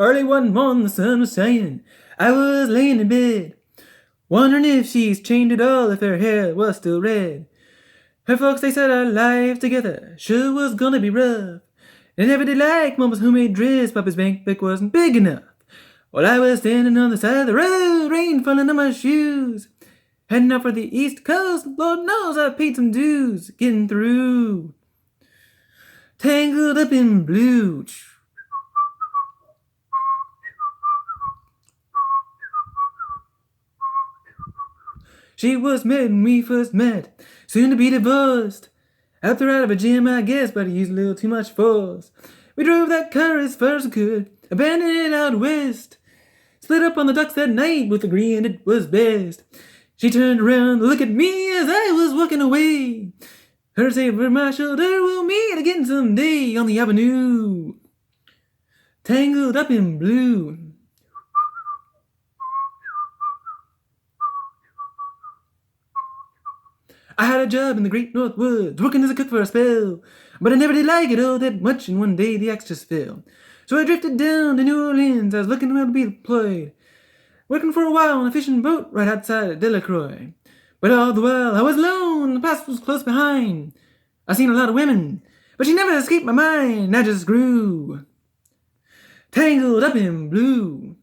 Early one morning, the sun was shining. I was laying in bed, wondering if she's changed at all, if her hair was still red. Her folks, they said our lives together sure was gonna be rough. They never did like Mama's homemade dress, Papa's bank book wasn't big enough. While I was standing on the side of the road, rain falling on my shoes, heading up for the East Coast, Lord knows I paid some dues, getting through. Tangled up in blue. She was married when we first met, soon to be divorced. Helped her out of a gym, I guess, but he used a little too much force. We drove that car as far as we could, abandoned it out west. Split up on the docks that night with agreeing it was best. She turned around to look at me as I was walking away. Her say over my shoulder, we'll meet again someday on the avenue. Tangled up in blue. I had a job in the Great North Woods, working as a cook for a spell. But I never did like it all that much, and one day the axe just fell. So I drifted down to New Orleans, I was looking to be employed, working for a while on a fishing boat right outside of Delacroix. But all the while I was alone, the past was close behind. I seen a lot of women, but she never escaped my mind, and I just grew tangled up in blue.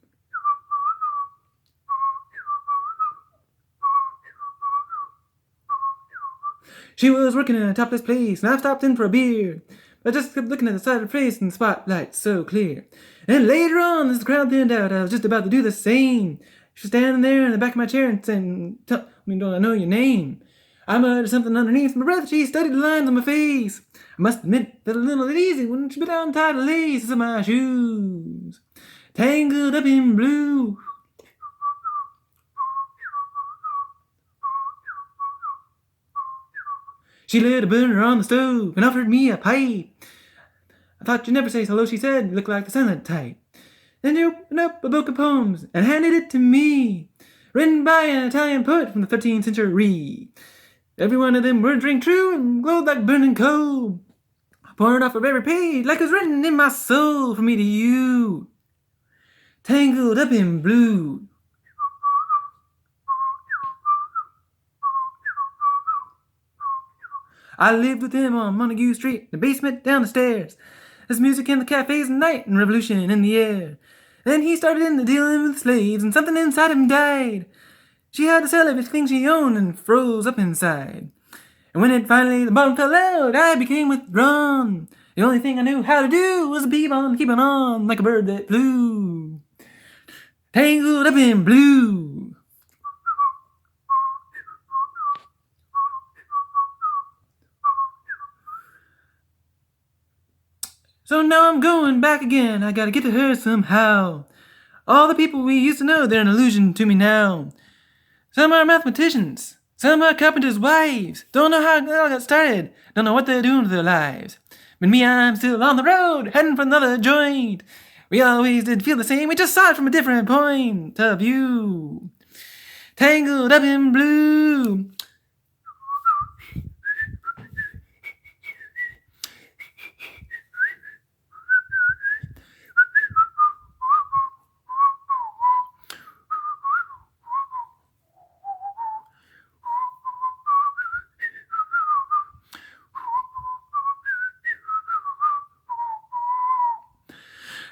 She was working in a topless place, and I stopped in for a beer. But I just kept looking at the side of her face, and the spotlight so clear. And later on, as the crowd thinned out, I was just about to do the same. She was standing there in the back of my chair and saying, "Tell me, don't I know your name?" I muttered something underneath my breath. She studied the lines on my face. I must admit that a little uneasy when she put down tied the laces of my shoes. Tangled up in blue. She lit a burner on the stove and offered me a pipe. I thought you'd never say hello, she said. You look like the silent type. Then she opened up a book of poems and handed it to me, written by an Italian poet from the 13th century. Every one of them words rang true and glowed like burning coal, pouring off of every page like it was written in my soul from me to you. Tangled up in blue. I lived with him on Montague Street, the basement down the stairs. There's music in the cafes at night and revolution in the air. Then he started into dealing with slaves and something inside him died. She had to sell everything she owned and froze up inside. And when it finally the bottom fell out, I became withdrawn. The only thing I knew how to do was keep on like a bird that flew. Tangled up in blue. So now I'm going back again, I gotta get to her somehow. All the people we used to know, they're an illusion to me now. Some are mathematicians, some are carpenters' wives. Don't know how it all got started, don't know what they're doing with their lives. But me, I'm still on the road, heading for another joint. We always did feel the same, we just saw it from a different point of view. Tangled up in blue.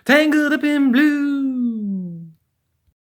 Tangled up in blue.